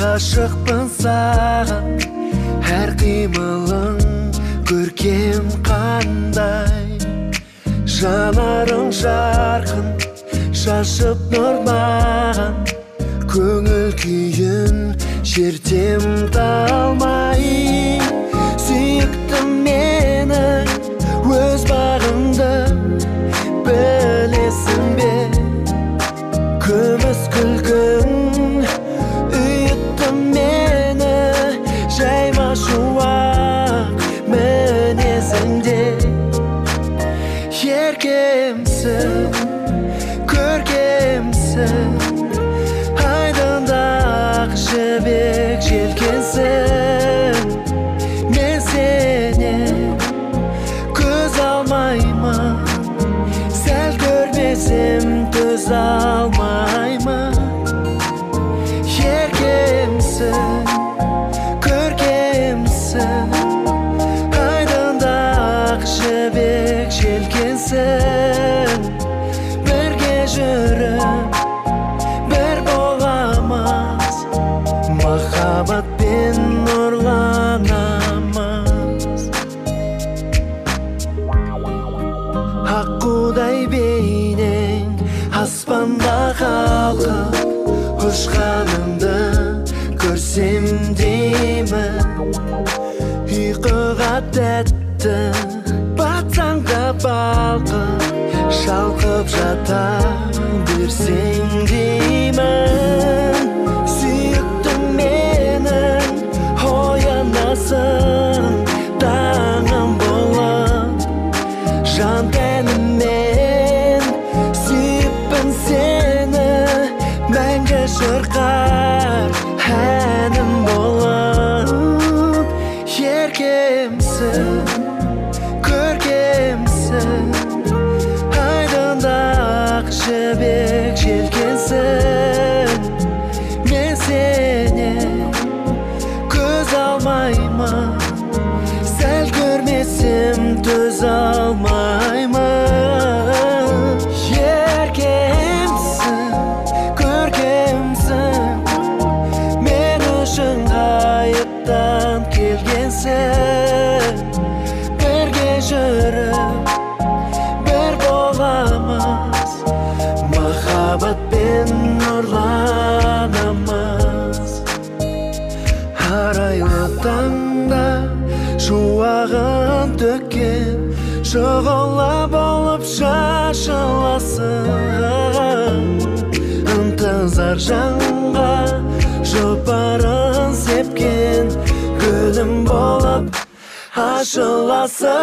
ғашықпын саған, әр қимылың көркем қандай. Жанарың жарқын, шашып нұр маған, көңіл күйін шертем талмай. Сүйіктім менің өз бағыңды білесің бе? Күміс күлкің үйітті мені, жайма шуақ мінезіңде. Еркемсің, көркемсің, айдындағы жібек желкенсің. Мен сенен көз алмаймын, сәл көрмесем төз алмаймын. Еркемсің, көркемсің, айдындағы жібек желкенсің. Бірге жүріп бір боламыз, махаббатпен нұрланамыз. Аққудай бейнең аспанда қалқып, ұшқаныңды көрсем деймін. Ұйқыға тәтті батсаң да балқып, шалқып жата берсең деймін. Сүйіктім менің оянасың, таңым болып, жан тәніммен сүйіппін сені. Мәңгі шырқар әнім болып. Еркемсің, көркемсің, айдындағы жібек желкенсің. Мен сенен көз алмаймын, сәл көрмесем төз алмаймын. Еркемсің, көркемсің, мен үшін ғайыптан келгенсің. Бірге жүріп бір боламыз, махаббатпен нұрланамыз. Арайлы таңда шуағын төккен, шұғыла болып шашыласың. Ынтызар жанға жұпарын сепкен, гүлім болып ашыласың.